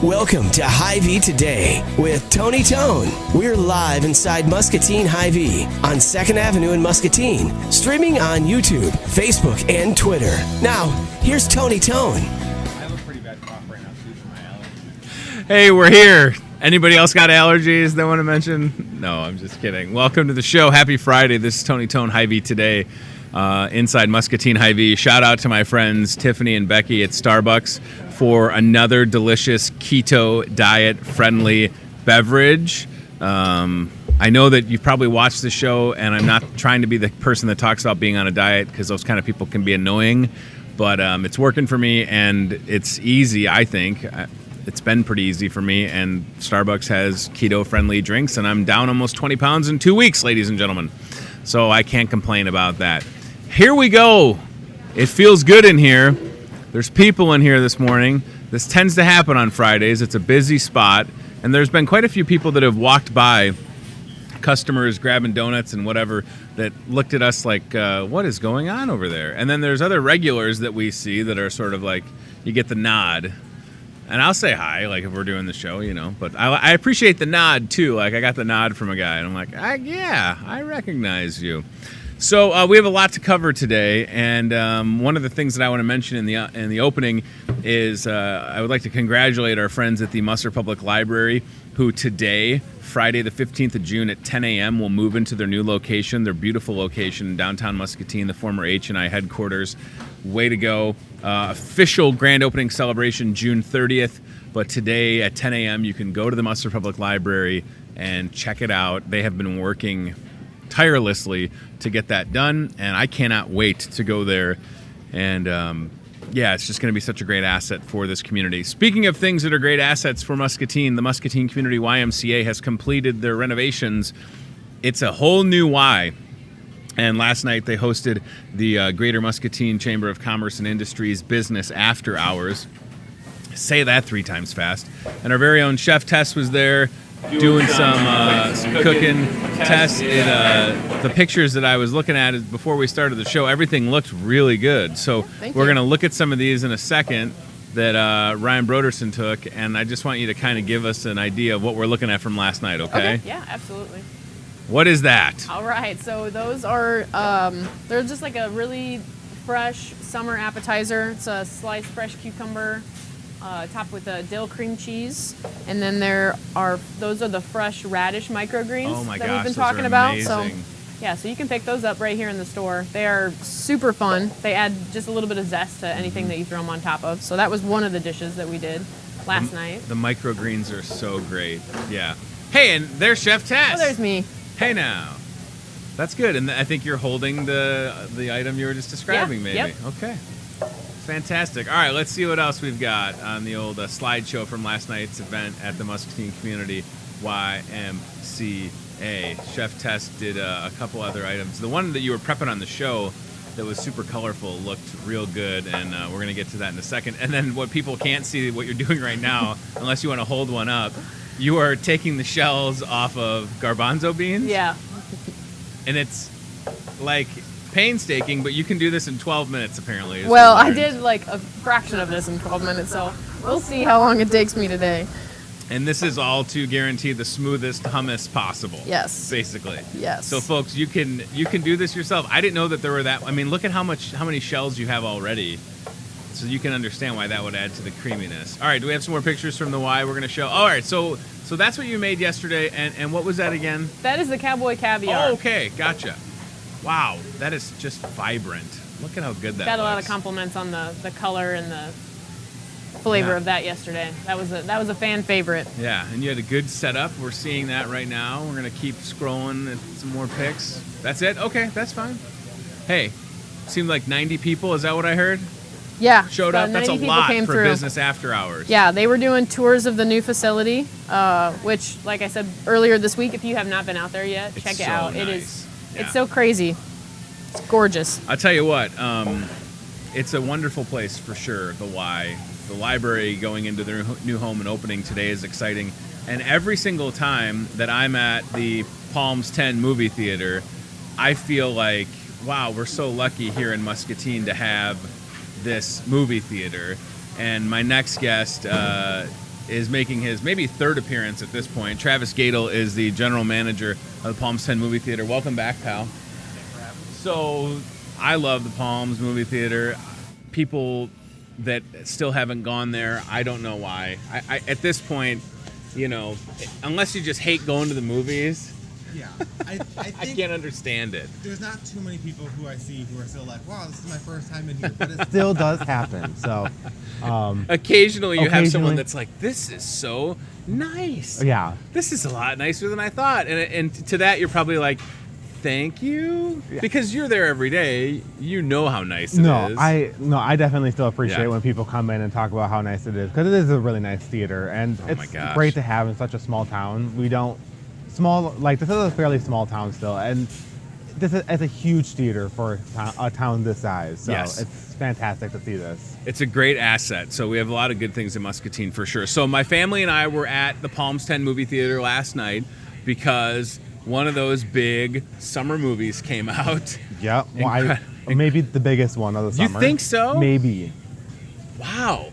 Welcome to Hy-Vee Today with Tony Tone. We're live inside Muscatine Hy-Vee on 2nd Avenue in Muscatine, streaming on YouTube, Facebook, and Twitter. Now, here's Tony Tone. I have a pretty bad cough right now, too, from my allergies. Hey, we're here. Anybody else got allergies they want to mention? No, I'm just kidding. Welcome to the show. Happy Friday. This is Tony Tone, Hy-Vee Today, inside Muscatine Hy-Vee. Shout out to my friends Tiffany and Becky at Starbucks for another delicious keto diet friendly beverage. I know that you've probably watched the show, and I'm not trying to be the person that talks about being on a diet because those kind of people can be annoying, but it's working for me, and it's easy, I think. It's been pretty easy for me, and Starbucks has keto friendly drinks, and I'm down almost 20 pounds in 2 weeks, ladies and gentlemen. So I can't complain about that. Here we go. It feels good in here. There's people in here this morning. This tends to happen on Fridays. It's a busy spot. And there's been quite a few people that have walked by, customers grabbing donuts and whatever, that looked at us like, what is going on over there? And then there's other regulars that we see that are sort of like, you get the nod. And I'll say hi, like if we're doing the show, you know. But I appreciate the nod, too. Like I got the nod from a guy. And I'm like, yeah, I recognize you. So we have a lot to cover today, and one of the things that I want to mention in the opening is I would like to congratulate our friends at the Musser Public Library, who today, Friday the 15th of June at 10 a.m. will move into their new location, their beautiful location in downtown Muscatine, the former H&I headquarters. Way to go. Official grand opening celebration June 30th, but today at 10 a.m. you can go to the Musser Public Library and check it out. They have been working tirelessly to get that done, and I cannot wait to go there. And yeah, it's just going to be such a great asset for this community. Speaking of things that are great assets for Muscatine, the Muscatine Community YMCA has completed their renovations. It's a whole new Y. And last night they hosted the Greater Muscatine Chamber of Commerce and Industries Business After Hours. Say that 3 times fast. And our very own Chef Tess was there, doing some cooking. Tess, the pictures that I was looking at before we started the show, everything looked really good. So we're going to look at some of these in a second that Ryan Broderson took, and I just want you to kind of give us an idea of what we're looking at from last night, okay? Yeah, absolutely. What is that? All right, so those are, they're just like a really fresh summer appetizer. It's a sliced fresh cucumber, topped with a dill cream cheese, and then those are the fresh radish microgreens that we've been talking about. Amazing. So yeah, so you can pick those up right here in the store. They are super fun. They add just a little bit of zest to anything that you throw them on top of. So that was one of the dishes that we did last night. The microgreens are so great. Yeah. Hey, and there's Chef Tess. Oh, there's me. Hey now. That's good. And I think you're holding the item you were just describing, maybe. Yep. Okay. Fantastic. All right, let's see what else we've got on the old slideshow from last night's event at the Muscatine Community YMCA. Chef Tess did a couple other items. The one that you were prepping on the show that was super colorful looked real good, and we're going to get to that in a second. And then what people can't see, what you're doing right now, unless you want to hold one up, you are taking the shells off of garbanzo beans. Yeah. And it's like painstaking, but you can do this in 12 minutes, apparently. Well, I did like a fraction of this in 12 minutes, so we'll see how long it takes me today. And this is all to guarantee the smoothest hummus possible. Yes. Basically. Yes. So, folks, you can do this yourself. I didn't know that there were that. I mean, look at how many shells you have already. So you can understand why that would add to the creaminess. All right, do we have some more pictures from the Y we're going to show? All right, so that's what you made yesterday, and what was that again? That is the cowboy caviar. Oh, okay, gotcha. Wow, that is just vibrant. Look at how good that Got a lot of looks. compliments on the color and the flavor of that yesterday. That was a fan favorite. Yeah, and you had a good setup. We're seeing that right now. We're going to keep scrolling at some more pics. That's it? Okay, that's fine. Hey, seemed like 90 people. Is that what I heard? Yeah. Showed up. That's a lot for through. Business After Hours. Yeah, they were doing tours of the new facility, which, like I said earlier this week, if you have not been out there yet, check it out. Nice. It is. Yeah. It's so crazy. It's gorgeous. I'll tell you what. It's a wonderful place for sure. The Y. The library going into their new home and opening today is exciting. And every single time that I'm at the Palms 10 movie theater, I feel like, wow, we're so lucky here in Muscatine to have this movie theater. And my next guest is making his maybe third appearance at this point. Travis Gadel is the general manager of the Palms 10 Movie Theater. Welcome back, pal. So I love the Palms Movie Theater. People that still haven't gone there, I don't know why. I at this point, you know, unless you just hate going to the movies. Yeah, I think I can't understand it. There's not too many people who I see who are still like, wow, this is my first time in here, but it still does happen. So occasionally you have someone that's like, this is so nice. Yeah, this is a lot nicer than I thought. And to that, you're probably like, thank you, because you're there every day. You know how nice it is. I definitely still appreciate when people come in and talk about how nice it is, because it is a really nice theater, and it's great to have in such a small town. This is a fairly small town still, and it's a huge theater for a town this size. So it's fantastic to see this. It's a great asset. So we have a lot of good things in Muscatine for sure. So my family and I were at the Palms 10 Movie Theater last night because one of those big summer movies came out. Yeah, maybe the biggest one of the summer. You think so? Maybe. Wow.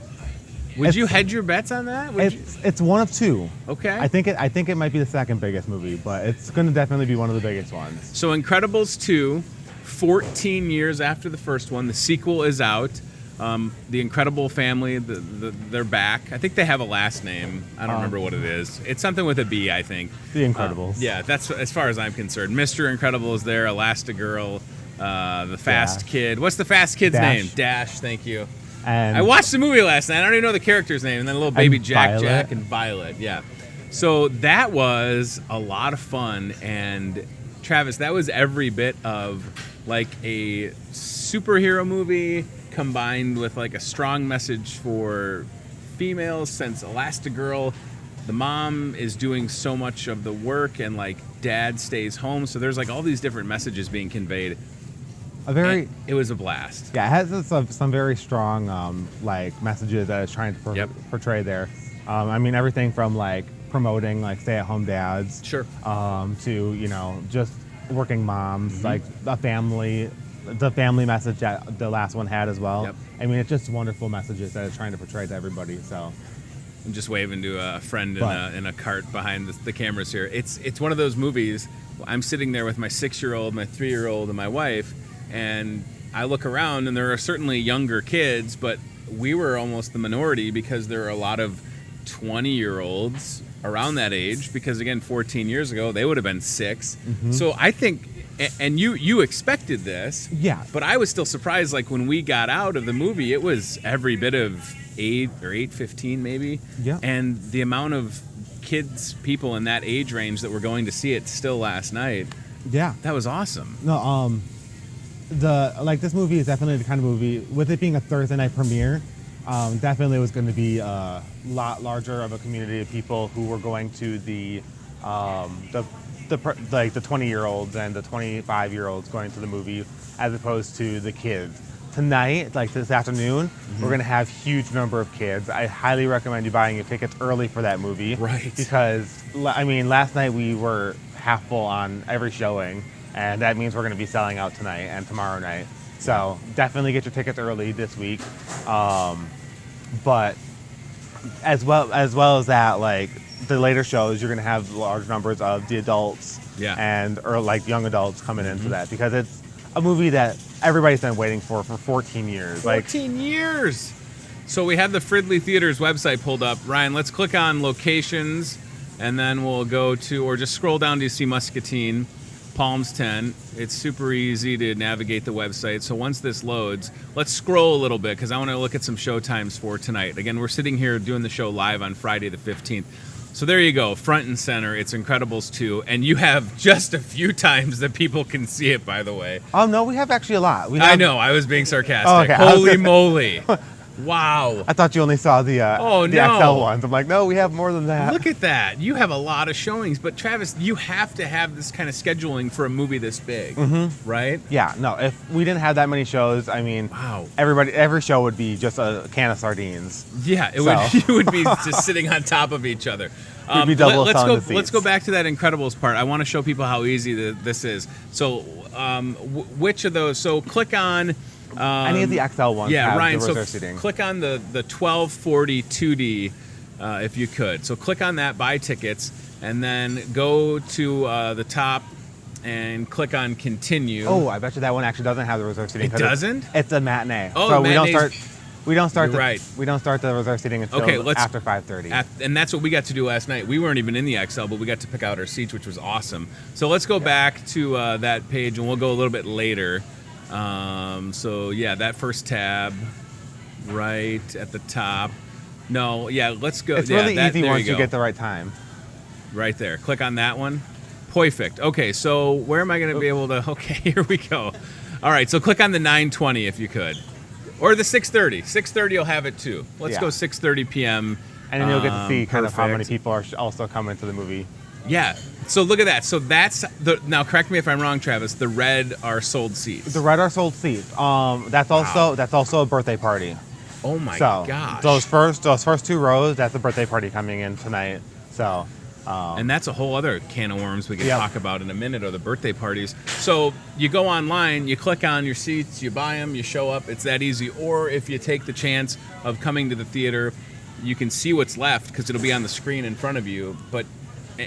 Would you hedge your bets on that? It's one of two. Okay. I think it might be the second biggest movie, but it's going to definitely be one of the biggest ones. So Incredibles 2, 14 years after the first one, the sequel is out. The Incredible family, they're back. I think they have a last name. I don't remember what it is. It's something with a B, I think. The Incredibles. Yeah, that's as far as I'm concerned. Mr. Incredible is there, Elastigirl, the Fast Kid. What's the Fast Kid's name? Dash, thank you. And I watched the movie last night. I don't even know the character's name. And then little baby Jack and Violet. Yeah. So that was a lot of fun. And Travis, that was every bit of like a superhero movie combined with like a strong message for females, since Elastigirl, the mom is doing so much of the work and like dad stays home. So there's like all these different messages being conveyed. It was a blast. Yeah, it has some very strong like messages that it's trying to portray there. I mean, everything from like promoting like stay-at-home dads, to just working moms, like the family message that the last one had as well. Yep. I mean, it's just wonderful messages that it's trying to portray to everybody. So I'm just waving to a friend in a cart behind the cameras here. It's one of those movies. I'm sitting there with my 6-year-old, my 3-year-old, and my wife. And I look around, and there are certainly younger kids, but we were almost the minority because there are a lot of 20-year-olds around that age. Because, again, 14 years ago, they would have been 6. Mm-hmm. So I think, and you expected this. Yeah. But I was still surprised, like, when we got out of the movie, it was every bit of 8 or 8:15 maybe. Yeah. And the amount of people in that age range that were going to see it still last night. Yeah. That was awesome. No, this movie is definitely the kind of movie, with it being a Thursday night premiere, definitely was going to be a lot larger of a community of people who were going to the 20-year-olds and the 25-year-olds going to the movie, as opposed to the kids. Tonight, like this afternoon, we're going to have huge number of kids. I highly recommend you buying your tickets early for that movie. Right. Because, I mean, last night we were half full on every showing. And that means we're going to be selling out tonight and tomorrow night. So definitely get your tickets early this week. But as well as that, like the later shows, you're going to have large numbers of the adults or like young adults coming into that, because it's a movie that everybody's been waiting for 14 years. 14 years. So we have the Fridley Theater's website pulled up. Ryan, let's click on locations, and then we'll go to, or just scroll down to see Muscatine. Palms 10. It's super easy to navigate the website. So once this loads, let's scroll a little bit because I want to look at some show times for tonight. Again, we're sitting here doing the show live on Friday the 15th. So there you go, front and center. It's Incredibles 2, and you have just a few times that people can see it, by the way. Oh, no, we have actually a lot. I know, I was being sarcastic. Oh, okay. Holy moly. Wow. I thought you only saw the XL ones. I'm like, no, we have more than that. Look at that. You have a lot of showings. But, Travis, you have to have this kind of scheduling for a movie this big, right? Yeah. No, if we didn't have that many shows, I mean, every show would be just a can of sardines. Yeah, you would be just sitting on top of each other. We'd be double let's go back to that Incredibles part. I want to show people how easy this is. So, which of those? So, click on... any of the XL ones have Ryan, the reserve seating. Click on the 1240 2D if you could. So click on that, buy tickets, and then go to the top and click on continue. Oh, I bet you that one actually doesn't have the reserve seating. It doesn't? It's a matinee. Oh, so matinees. we don't start Right. We don't start the reserve seating until after 5:30. And that's what we got to do last night. We weren't even in the XL, but we got to pick out our seats, which was awesome. So let's go back to that page, and we'll go a little bit later. So yeah, that first tab right at the top. No, yeah, let's go. It's really easy once you get the right time. Right there. Click on that one. Perfect. Okay, so where am I going to be able to... Okay, here we go. All right, so click on the 9:20 if you could. Or the 6:30. 6:30 will have it too. Let's go 6:30 p.m. And then you'll get to see kind of how many people are also coming to the movie. Yeah. So look at that. So that's the... Now, correct me if I'm wrong, Travis. The red are sold seats. The red are sold seats. That's also a birthday party. Oh my gosh. Those first 2 rows, that's a birthday party coming in tonight. So... and that's a whole other can of worms we can talk about in a minute, or the birthday parties. So you go online, you click on your seats, you buy them, you show up. It's that easy. Or if you take the chance of coming to the theater, you can see what's left because it'll be on the screen in front of you.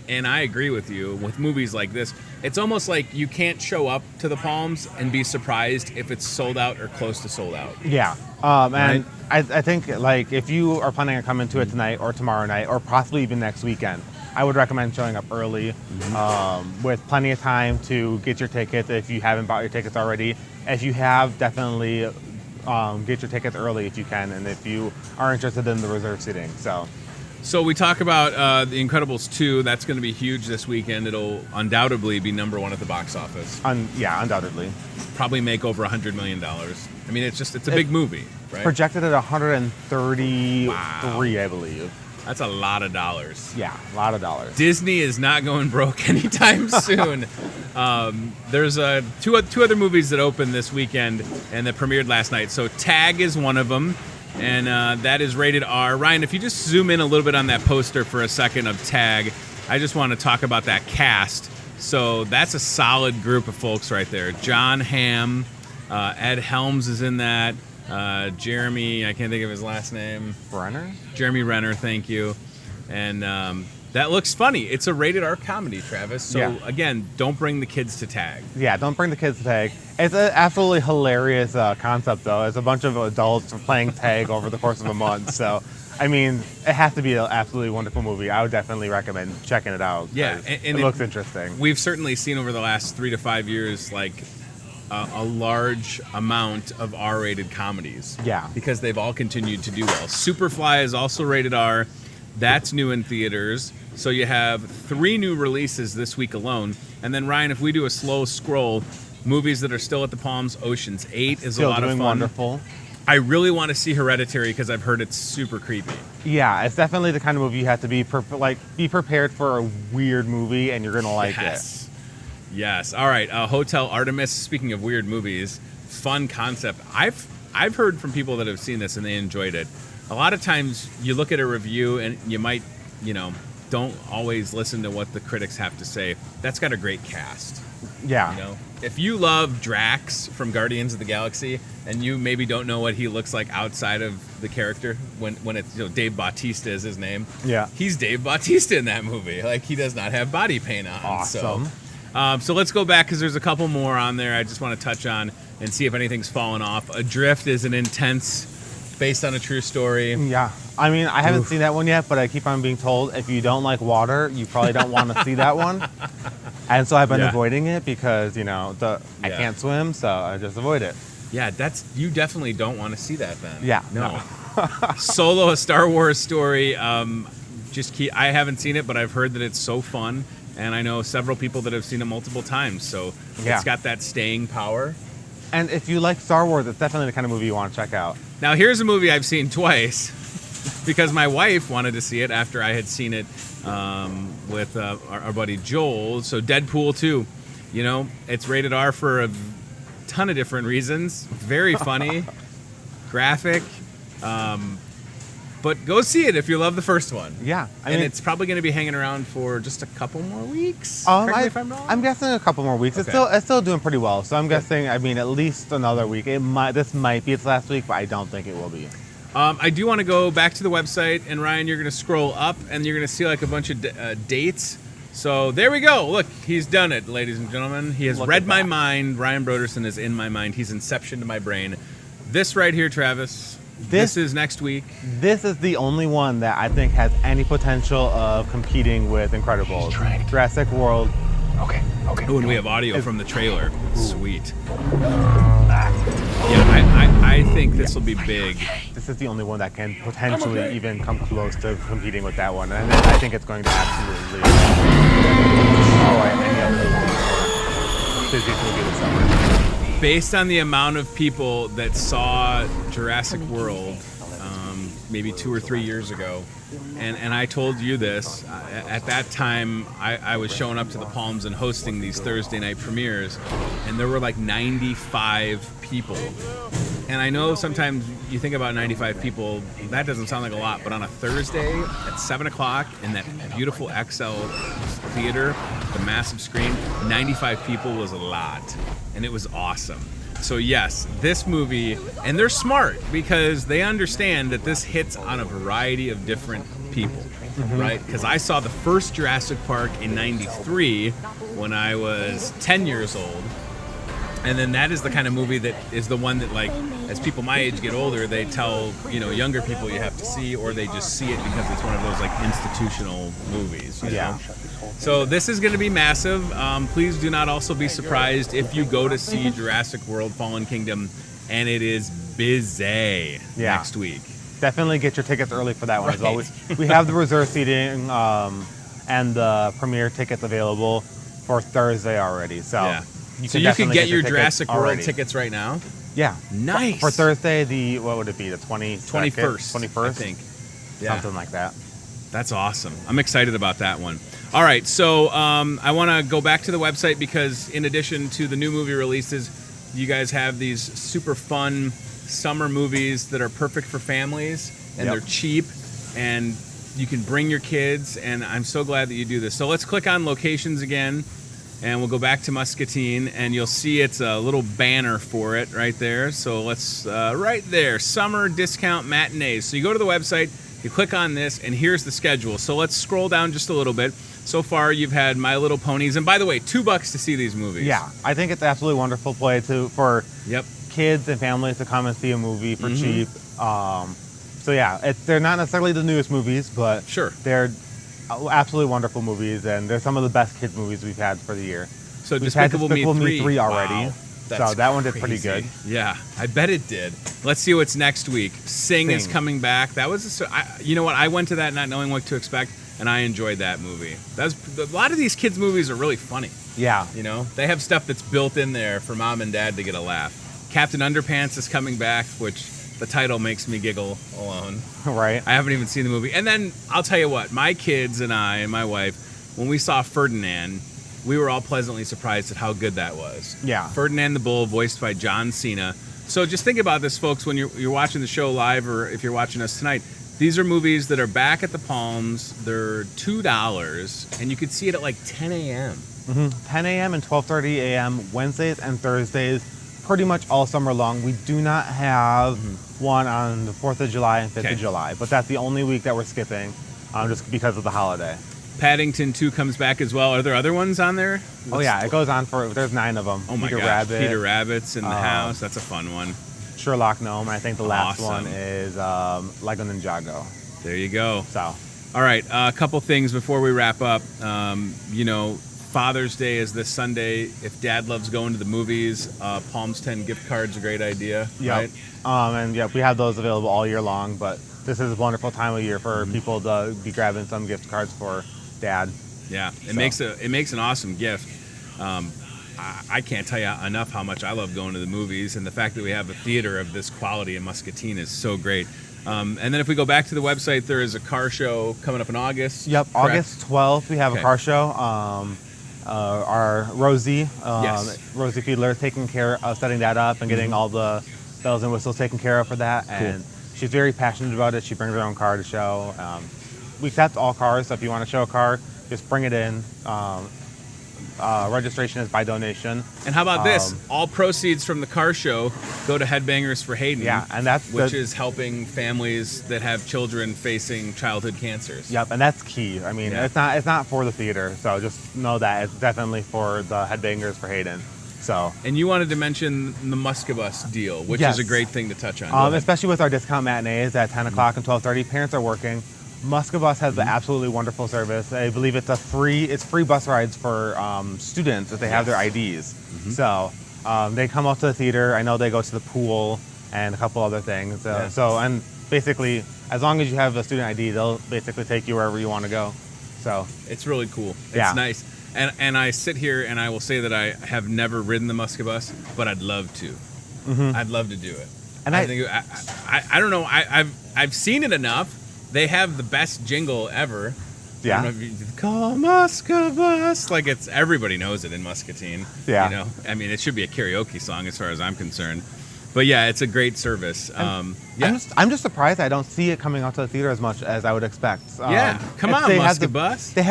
And I agree with you, with movies like this, it's almost like you can't show up to the Palms and be surprised if it's sold out or close to sold out. Yeah. And I think, like, if you are planning on coming to it tonight or tomorrow night or possibly even next weekend, I would recommend showing up early with plenty of time to get your tickets if you haven't bought your tickets already. If you have, definitely get your tickets early if you can, and if you are interested in the reserve seating. So we talk about The Incredibles 2. That's going to be huge this weekend. It'll undoubtedly be #1 at the box office. Yeah, undoubtedly. Probably make over $100 million. I mean, it's a big movie, right? Projected at 133, I believe. That's a lot of dollars. Yeah, a lot of dollars. Disney is not going broke anytime soon. There's two other movies that opened this weekend and that premiered last night. So Tag is one of them, and that is rated R. Ryan, if you just zoom in a little bit on that poster for a second of Tag, I just want to talk about that cast. So that's a solid group of folks right there. John Hamm, Ed Helms is in that. Jeremy, I can't think of his last name. Renner? Jeremy Renner, thank you. And that looks funny. It's a rated R comedy, Travis. So, again, don't bring the kids to Tag. Yeah, don't bring the kids to Tag. It's an absolutely hilarious concept, though. It's a bunch of adults playing Tag over the course of a month. So, I mean, it has to be an absolutely wonderful movie. I would definitely recommend checking it out. Yeah, and it looks interesting. We've certainly seen over the last 3 to 5 years, like, a large amount of R-rated comedies. Yeah. Because they've all continued to do well. Superfly is also rated R. That's new in theaters. So you have 3 new releases this week alone. And then, Ryan, if we do a slow scroll, movies that are still at the Palms, Ocean's 8 is a lot of fun. Wonderful. I really want to see Hereditary because I've heard it's super creepy. Yeah, it's definitely the kind of movie you have to be prepared for a weird movie, and you're going to like it. Yes. All right. Hotel Artemis. Speaking of weird movies, fun concept. I've heard from people that have seen this and they enjoyed it. A lot of times you look at a review and you might, don't always listen to what the critics have to say. That's got a great cast. Yeah. If you love Drax from Guardians of the Galaxy and you maybe don't know what he looks like outside of the character, when it's Dave Bautista is his name. Yeah. He's Dave Bautista in that movie. Like, he does not have body paint on. Awesome. So let's go back because there's a couple more on there I just want to touch on and see if anything's fallen off. Adrift is an intense, based on a true story. Yeah. I mean, I haven't seen that one yet, but I keep on being told if you don't like water, you probably don't want to see that one. And so I've been avoiding it because, I can't swim, so I just avoid it. Yeah, you definitely don't want to see that then. Yeah. No. Solo, a Star Wars story. I haven't seen it, but I've heard that it's so fun. And I know several people that have seen it multiple times, so it's got that staying power. And if you like Star Wars, it's definitely the kind of movie you want to check out. Now, here's a movie I've seen twice because my wife wanted to see it after I had seen it with our buddy Joel. So Deadpool 2, it's rated R for a ton of different reasons. Very funny, graphic. But go see it if you love the first one. Yeah. I mean, it's probably going to be hanging around for just a couple more weeks. Correct me if I'm wrong. I'm guessing a couple more weeks. Okay. It's still doing pretty well. So I'm guessing, at least another week. This might be its last week, but I don't think it will be. I do want to go back to the website, and Ryan, you're going to scroll up, and you're going to see like a bunch of dates. So there we go. Look, he's done it, ladies and gentlemen. He has read my mind. Ryan Broderson is in my mind. He's inceptioned my brain. This right here, Travis, this is next week. This is the only one that I think has any potential of competing with Incredibles. Jurassic World. Okay. Oh, and we have audio from the trailer. Sweet. Yeah, I think this will be big. This is the only one that can potentially even come close to competing with that one. And I think it's going to absolutely destroy any other busiest movie this summer. Based on the amount of people that saw Jurassic World maybe 2 or 3 years ago, and I told you this, at that time I was showing up to the Palms and hosting these Thursday night premieres, and there were like 95 people. And I know sometimes you think about 95 people, that doesn't sound like a lot, but on a Thursday at 7 o'clock in that beautiful XL theater, the massive screen, 95 people was a lot, and it was awesome. So yes, this movie, and they're smart because they understand that this hits on a variety of different people, right? Because I saw the first Jurassic Park in '93 when I was 10 years old. And then that is the kind of movie that is the one that, like, as people my age get older, they tell, younger people you have to see, or they just see it because it's one of those, like, institutional movies, you know? So this is going to be massive. Please do not also be surprised if you go to see Jurassic World Fallen Kingdom and it is busy next week. Definitely get your tickets early for that one. As always, we have the reserve seating and the premiere tickets available for Thursday already. So you can get your Jurassic World tickets right now? Yeah. Nice. For Thursday, what would it be? The 21st? 21st, I think. Yeah. Something like that. That's awesome. I'm excited about that one. All right, so I want to go back to the website because in addition to the new movie releases, you guys have these super fun summer movies that are perfect for families, and they're cheap, and you can bring your kids, and I'm so glad that you do this. So let's click on locations again, and we'll go back to Muscatine, and you'll see it's a little banner for it right there. So let's, right there, summer discount matinees. So you go to the website, you click on this, and here's the schedule. So let's scroll down just a little bit. So far, you've had My Little Ponies, and by the way, $2 to see these movies. Yeah, I think it's absolutely wonderful play for kids and families to come and see a movie for cheap. So yeah, they're not necessarily the newest movies, but they're absolutely wonderful movies, and they're some of the best kids movies we've had for the year. So Despicable Me 3 already. Wow. So that one did pretty good. Yeah, I bet it did. Let's see what's next week. Sing is coming back. That was, you know what? I went to that not knowing what to expect, and I enjoyed that movie. A lot of these kids' movies are really funny. Yeah. They have stuff that's built in there for mom and dad to get a laugh. Captain Underpants is coming back, which the title makes me giggle alone. Right. I haven't even seen the movie. And then I'll tell you what, my kids and I and my wife, when we saw Ferdinand, we were all pleasantly surprised at how good that was. Yeah. Ferdinand the Bull, voiced by John Cena. So just think about this, folks, when you're watching the show live, or if you're watching us tonight. These are movies that are back at the Palms. They're $2, and you could see it at like 10 a.m. 10 a.m. and 12:30 a.m. Wednesdays and Thursdays, pretty much all summer long. We do not have one on the 4th of July and 5th of July, but that's the only week that we're skipping, just because of the holiday. Paddington 2 comes back as well. Are there other ones on there? It goes on there's 9 of them. Oh my gosh, Peter Rabbit's in the house. That's a fun one. Sherlock Gnome, and I think the last one is Lego Ninjago. There you go. So, all right, a couple things before we wrap up. Father's Day is this Sunday. If Dad loves going to the movies, Palms 10 gift card's a great idea, right? We have those available all year long, but this is a wonderful time of year for people to be grabbing some gift cards for Dad. Yeah, it makes an awesome gift. I can't tell you enough how much I love going to the movies, and the fact that we have a theater of this quality in Muscatine is so great. And then if we go back to the website, there is a car show coming up in August. Yep, correct? August 12th we have a car show. Our Rosie Fiedler is taking care of setting that up and getting all the bells and whistles taken care of for that. Cool. And she's very passionate about it. She brings her own car to show. We accept all cars, so if you want to show a car, just bring it in. registration is by donation. And how about this? All proceeds from the car show go to Headbangers for Hayden. Yeah, and which is helping families that have children facing childhood cancers. Yep, and that's key. I mean, it's not for the theater, so just know that it's definitely for the Headbangers for Hayden. So. And you wanted to mention the Muscabus deal, which is a great thing to touch on. Especially with our discount matinees at 10 o'clock and 12:30. Parents are working. Muscabus has an absolutely wonderful service. I believe it's free bus rides for students if they have their IDs. So they come out to the theater. I know they go to the pool and a couple other things. So and basically, as long as you have a student ID, they'll basically take you wherever you want to go. So it's really cool. It's nice. And I sit here and I will say that I have never ridden the Muscabus, but I'd love to. I'd love to do it. And I think I don't know. I've seen it enough. They have the best jingle ever. Yeah. I don't know if you call Muscabus. Like everybody knows it in Muscatine. Yeah. You know, I mean, it should be a karaoke song as far as I'm concerned. But yeah, it's a great service. I'm just surprised I don't see it coming out to the theater as much as I would expect. Come on, Muscabus. They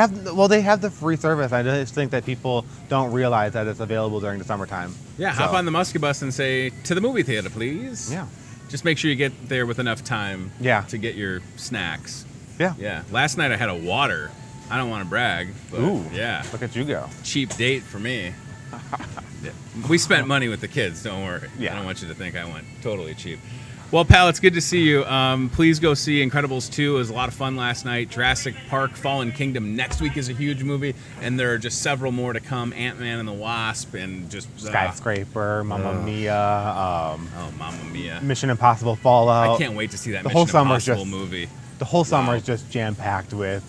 have the free service. I just think that people don't realize that it's available during the summertime. Yeah, hop on the Muscabus and say, to the movie theater, please. Yeah. Just make sure you get there with enough time to get your snacks. Yeah. Yeah. Last night I had a water. I don't want to brag, but look at you go. Cheap date for me. We spent money with the kids, don't worry. Yeah. I don't want you to think I went totally cheap. Well, pal, it's good to see you. Please go see Incredibles 2. It was a lot of fun last night. Jurassic Park Fallen Kingdom next week is a huge movie, and there are just several more to come. Ant-Man and the Wasp and just... Skyscraper, Mamma Mia. Mamma Mia. Mission Impossible Fallout. I can't wait to see that Mission Impossible movie. The whole summer is just jam-packed with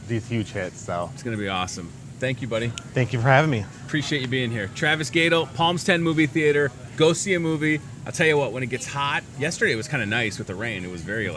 these huge hits. So it's going to be awesome. Thank you, buddy. Thank you for having me. Appreciate you being here. Travis Gadel, Palms 10 Movie Theater. Go see a movie. I'll tell you what, when it gets hot, yesterday it was kind of nice with the rain. It was very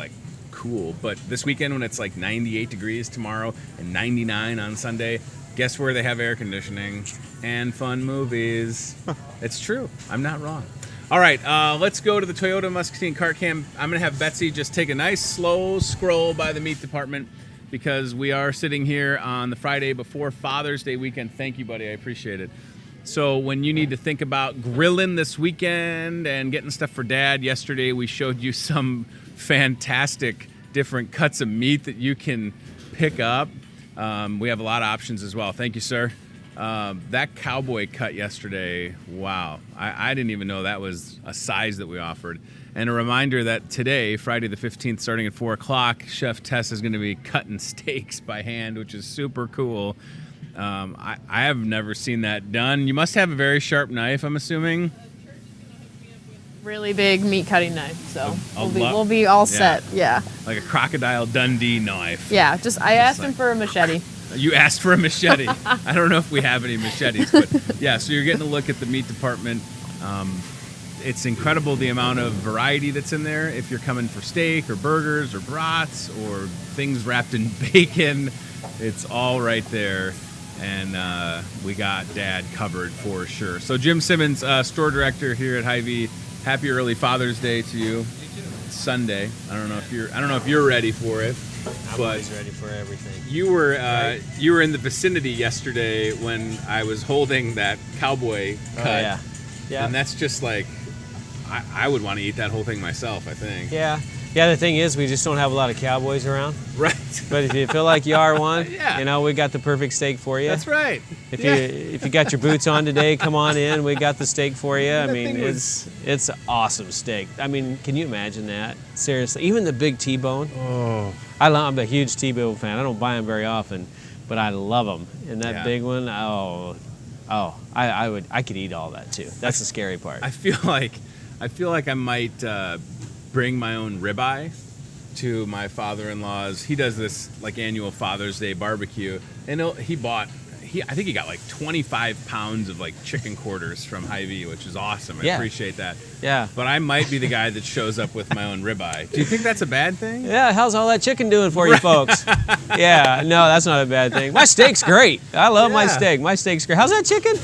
cool. But this weekend when it's 98 degrees tomorrow and 99 on Sunday, guess where they have air conditioning and fun movies? It's true. I'm not wrong. All right, let's go to the Toyota Muscatine Car Cam. I'm going to have Betsy just take a nice slow scroll by the meat department because we are sitting here on the Friday before Father's Day weekend. Thank you, buddy. I appreciate it. So when you need to think about grilling this weekend and getting stuff for Dad, yesterday we showed you some fantastic different cuts of meat that you can pick up. We have a lot of options as well. Thank you, sir. That cowboy cut yesterday, wow. I didn't even know that was a size that we offered. And a reminder that today, Friday the 15th, starting at 4 o'clock, Chef Tess is going to be cutting steaks by hand, which is super cool. I have never seen that done. You must have a very sharp knife, I'm assuming. Really big meat cutting knife, so we'll be all set. Yeah. Like a Crocodile Dundee knife. Yeah, I asked him for a machete. You asked for a machete. I don't know if we have any machetes, but yeah, so you're getting a look at the meat department. It's incredible the amount of variety that's in there. If you're coming for steak or burgers or brats or things wrapped in bacon, it's all right there. And we got Dad covered for sure. So Jim Simmons, store director here at Hy-Vee, happy early Father's Day to you. It's Sunday. I don't know if you're ready for it. I'm always ready for everything. You were in the vicinity yesterday when I was holding that cowboy cut. Oh, yeah. Yeah. And that's just I would want to eat that whole thing myself, I think. Yeah. Yeah, the thing is, we just don't have a lot of cowboys around. Right. But if you feel like you are one, we got the perfect steak for you. That's right. If you got your boots on today, come on in. We got the steak for you. I mean, it's awesome steak. I mean, can you imagine that? Seriously, even the big T-bone. Oh. I'm a huge T-bone fan. I don't buy them very often, but I love them. And that big one, I could eat all that too. That's the scary part. I feel like I might bring my own ribeye to my father-in-law's. He does this annual Father's Day barbecue, and I think he got 25 pounds of chicken quarters from Hy-Vee, which is awesome. I appreciate that. Yeah. But I might be the guy that shows up with my own ribeye. Do you think that's a bad thing? Yeah, how's all that chicken doing for you folks? Yeah, no, that's not a bad thing. My steak's great. I love my steak. My steak's great. How's that chicken?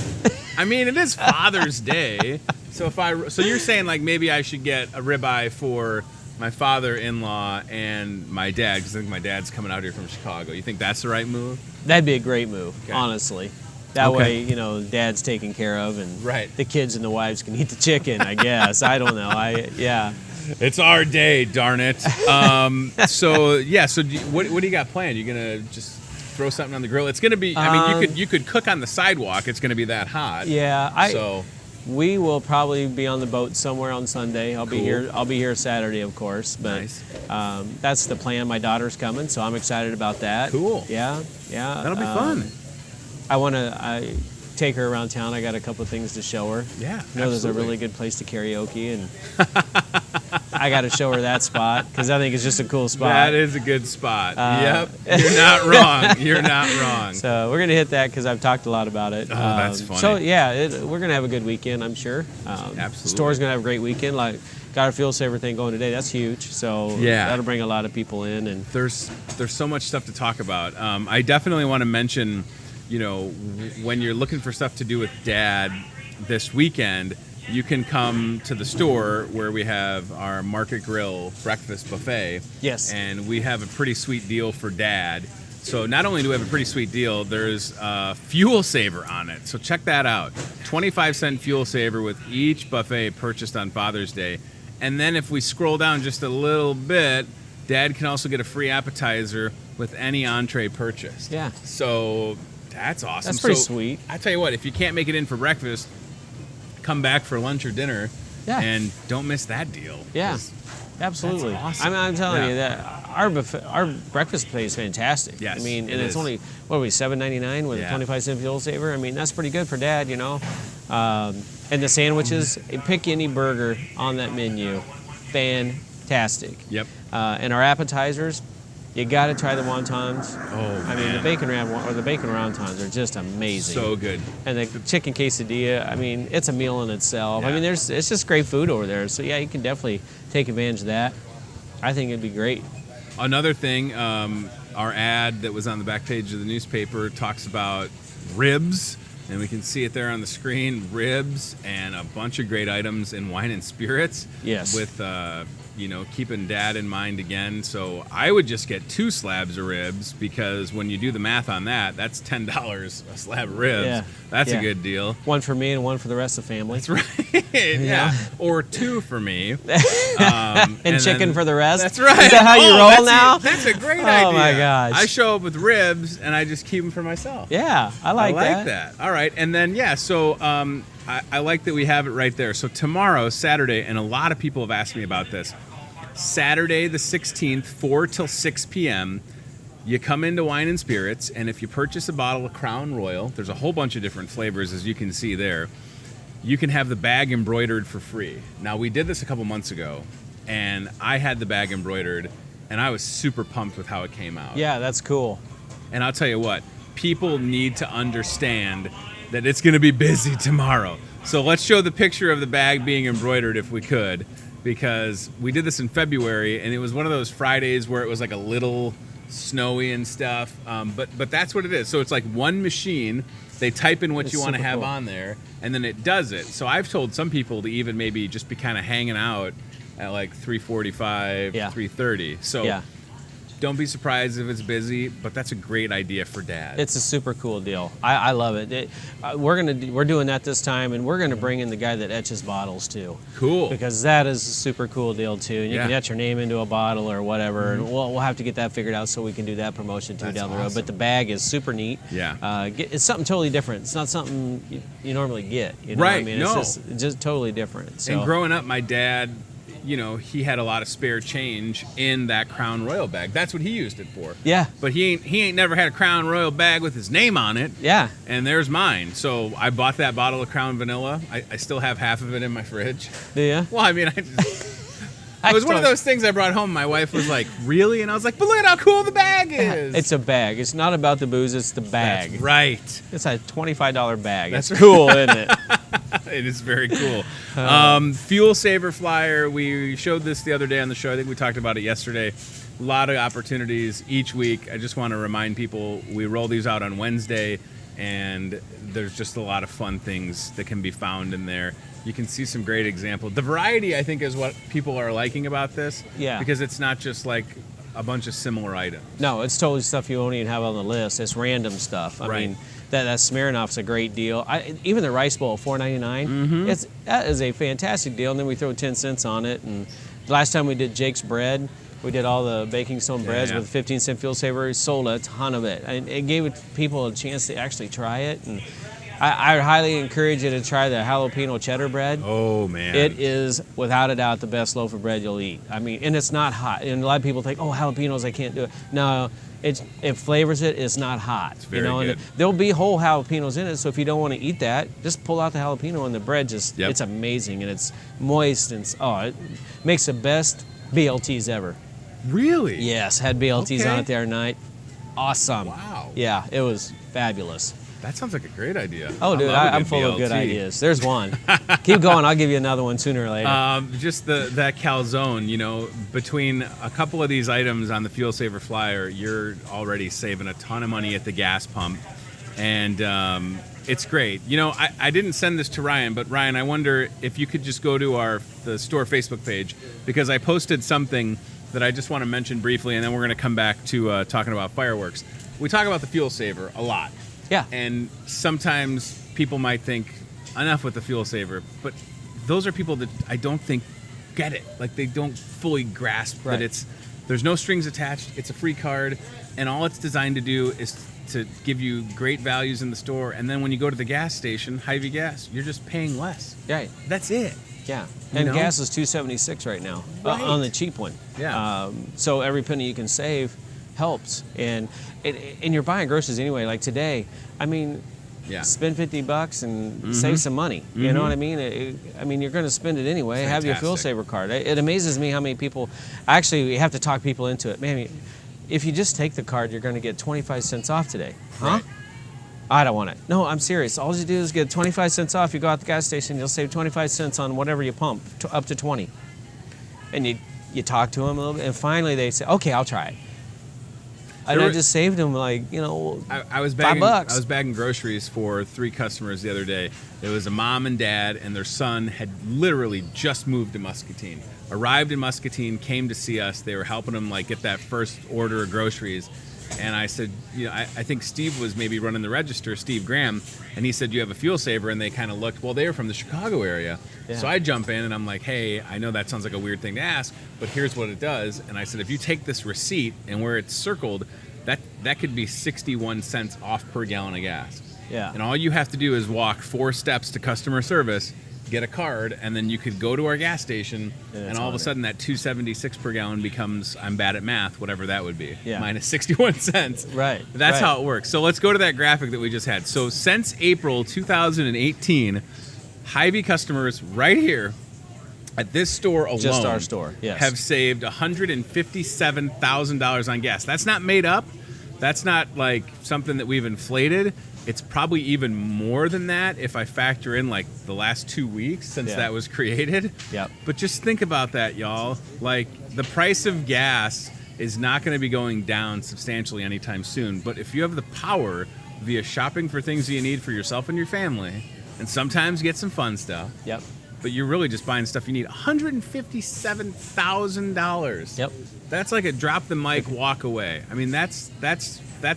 I mean, it is Father's Day. So so you're saying maybe I should get a ribeye for my father-in-law and my dad, because I think my dad's coming out here from Chicago. You think that's the right move? That'd be a great move, honestly. That way, you know, Dad's taken care of, and the kids and the wives can eat the chicken, I guess. I don't know. It's our day, darn it. So what do you got planned? You gonna just throw something on the grill? It's gonna be. I mean, you could cook on the sidewalk. It's gonna be that hot. Yeah. We will probably be on the boat somewhere on Sunday. I'll be here. I'll be here Saturday, of course. But that's the plan. My daughter's coming, so I'm excited about that. Cool. Yeah. That'll be fun. I take her around town. I got a couple of things to show her. Yeah. I know there's a really good place to karaoke, and I got to show her that spot because I think it's just a cool spot. That is a good spot. Yep. You're not wrong. You're not wrong. So we're going to hit that because I've talked a lot about it. Oh, that's funny. So, yeah, we're going to have a good weekend, I'm sure. Absolutely. The store's going to have a great weekend. Like, got our fuel saver thing going today. That's huge. So that'll bring a lot of people in. And there's so much stuff to talk about. I definitely want to mention, you know, when you're looking for stuff to do with Dad this weekend, you can come to the store where we have our Market Grill breakfast buffet. Yes. And we have a pretty sweet deal for Dad. So not only do we have a pretty sweet deal, there's a fuel saver on it. So check that out. 25-cent fuel saver with each buffet purchased on Father's Day. And then if we scroll down just a little bit, Dad can also get a free appetizer with any entree purchased. Yeah. So that's awesome. That's pretty sweet. I tell you what, if you can't make it in for breakfast, come back for lunch or dinner, and don't miss that deal. Yeah, absolutely. That's awesome. I mean, I'm telling you that our breakfast buffet is fantastic. Yes, I mean, and it's only $7.99 with a 25-cent fuel saver. I mean, that's pretty good for Dad, you know. And the sandwiches, pick any burger on that menu, fantastic. Yep. And our appetizers, you got to try the wontons. Oh, I mean, the bacon wontons are just amazing. So good. And the chicken quesadilla, I mean, it's a meal in itself. Yeah. I mean, it's just great food over there. So yeah, you can definitely take advantage of that. I think it'd be great. Another thing, our ad that was on the back page of the newspaper talks about ribs, and we can see it there on the screen. Ribs and a bunch of great items in wine and spirits. Yes. With you know, keeping Dad in mind again. So I would just get 2 slabs of ribs, because when you do the math on that, that's $10 a slab of ribs. Yeah. That's a good deal. One for me and one for the rest of the family. That's right. Yeah. Or 2 for me. and chicken for the rest. That's right. Is that how you roll now? That's a great idea. Oh my gosh. I show up with ribs and I just keep them for myself. Yeah, I like that. All right. And then, so I like that we have it right there. So tomorrow, Saturday, and a lot of people have asked me about this. Saturday the 16th, 4 till 6 p.m., you come into Wine and Spirits, and if you purchase a bottle of Crown Royal, there's a whole bunch of different flavors, as you can see there, you can have the bag embroidered for free. Now, we did this a couple months ago, and I had the bag embroidered, and I was super pumped with how it came out. Yeah, that's cool. And I'll tell you what, people need to understand that it's going to be busy tomorrow. So let's show the picture of the bag being embroidered if we could, because we did this in February, and it was one of those Fridays where it was like a little snowy and stuff. But that's what it is. So it's like one machine. They type in what you want to have on there, and then it does it. So I've told some people to even maybe just be kind of hanging out at like 3:45, 3:30. So don't be surprised if it's busy, but that's a great idea for Dad. It's a super cool deal. I love it. We're doing that this time, and we're gonna bring in the guy that etches bottles too. Cool. Because that is a super cool deal too. And you can etch your name into a bottle or whatever, and we'll have to get that figured out so we can do that promotion too down the road. But the bag is super neat. Yeah. It's something totally different. It's not something you normally get. You know right. what I mean? No. It's just totally different. So. And growing up, my dad, you know, he had a lot of spare change in that Crown Royal bag. That's what he used it for. Yeah. But he ain't never had a Crown Royal bag with his name on it. Yeah. And there's mine. So I bought that bottle of Crown Vanilla. I still have half of it in my fridge. Do you? Well, I mean, it was one of those things I brought home. My wife was like, really? And I was like, but look at how cool the bag is. It's a bag. It's not about the booze. It's the bag. That's right. It's a $25 bag. That's it's cool, isn't it? It is very cool. Fuel saver flyer. We showed this the other day on the show. I think we talked about it yesterday. A lot of opportunities each week. I just want to remind people we roll these out on Wednesday, and there's just a lot of fun things that can be found in there. You can see some great examples. The variety, I think, is what people are liking about this. Yeah. Because it's not just like a bunch of similar items. No, it's totally stuff you won't even have on the list. It's random stuff. I mean, that Smirnoff's a great deal. Even the rice bowl, $4.99. That is a fantastic deal. And then we throw 10 cents on it. And the last time we did Jake's bread, we did all the baking stone breads with 15-cent fuel saver. We sold a ton of it. And it gave people a chance to actually try it. And I highly encourage you to try the jalapeno cheddar bread. Oh, man. It is, without a doubt, the best loaf of bread you'll eat. I mean, and it's not hot. And a lot of people think, oh, jalapenos, I can't do it. No, it flavors it. It's not hot. It's very good. And there'll be whole jalapenos in it, so if you don't want to eat that, just pull out the jalapeno and the bread it's amazing. And it's moist, and it makes the best BLTs ever. Really? Yes, had BLTs on it the other night. Awesome. Wow. Yeah, it was fabulous. That sounds like a great idea. Oh, dude, I'm full of good ideas. There's one. Keep going. I'll give you another one sooner or later. Just that calzone, between a couple of these items on the Fuel Saver Flyer, you're already saving a ton of money at the gas pump. And it's great. I didn't send this to Ryan, but Ryan, I wonder if you could just go to the store Facebook page, because I posted something that I just want to mention briefly, and then we're going to come back to talking about fireworks. We talk about the Fuel Saver a lot. Yeah. And sometimes people might think, enough with the Fuel Saver, but those are people that I don't think get it. Like, they don't fully grasp that there's no strings attached, it's a free card, and all it's designed to do is to give you great values in the store, and then when you go to the gas station, Hy-Vee gas, you're just paying less. Right. That's it. Yeah. And gas is $2.76 right now on the cheap one. Yeah. So every penny you can save helps. And you're buying groceries anyway. Like today, I mean, spend $50 and save some money. You know what I mean? You're going to spend it anyway. Have your Fuel Saver card. It amazes me how many people, actually, you have to talk people into it. Man, if you just take the card, you're going to get 25 cents off today. Huh? Right. I don't want it. No, I'm serious. All you do is get 25 cents off. You go out the gas station, you'll save 25 cents on whatever you pump, up to 20. And you talk to them a little bit, and finally they say, okay, I'll try it. And I just saved them I was bagging, $5. I was bagging groceries for 3 customers the other day. It was a mom and dad, and their son had literally just moved to Muscatine. Arrived in Muscatine, came to see us. They were helping them get that first order of groceries. And I said, I think Steve was maybe running the register, Steve Graham, and he said, you have a Fuel Saver, and they kind of looked, well, they were from the Chicago area. Yeah. So I jump in, and I'm like, hey, I know that sounds like a weird thing to ask, but here's what it does. And I said, if you take this receipt, and where it's circled, that could be 61 cents off per gallon of gas. Yeah. And all you have to do is walk 4 steps to customer service, get a card, and then you could go to our gas station, and all of a sudden that $2.76 per gallon becomes, I'm bad at math, whatever that would be, minus 61 cents. Right. That's how it works. So let's go to that graphic that we just had. So since April 2018, Hy-Vee customers right here at this store alone, just our store, have saved $157,000 on gas. That's not made up. That's not like something that we've inflated. It's probably even more than that if I factor in the last 2 weeks since that was created. Yep. But just think about that, y'all. The price of gas is not going to be going down substantially anytime soon. But if you have the power via shopping for things that you need for yourself and your family, and sometimes get some fun stuff. Yep. But you're really just buying stuff you need. $157,000. Yep. That's like a drop the mic, walk away. I mean, that's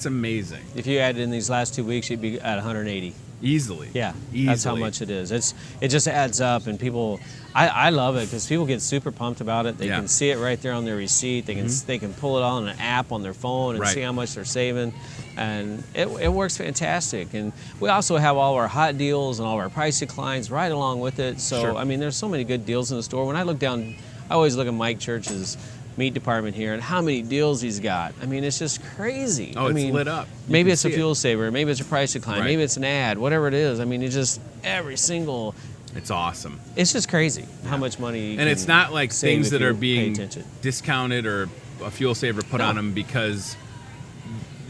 amazing. If you added in these last 2 weeks, you'd be at 180. Easily. Yeah, easily. That's how much it is. It just adds up, and people, I love it because people get super pumped about it. They can see it right there on their receipt. They can pull it on an app on their phone and see how much they're saving, and it works fantastic. And we also have all our hot deals and all our price declines right along with it. So I mean, there's so many good deals in the store. When I look down, I always look at Mike Church's meat department here and how many deals he's got. I mean, it's just crazy. Oh, it's lit up. Maybe it's a fuel saver, maybe it's a price decline, maybe it's an ad, whatever it is. I mean, it's just every single. It's awesome. It's just crazy how much money you and it's not like things that are being discounted or a fuel saver put on them because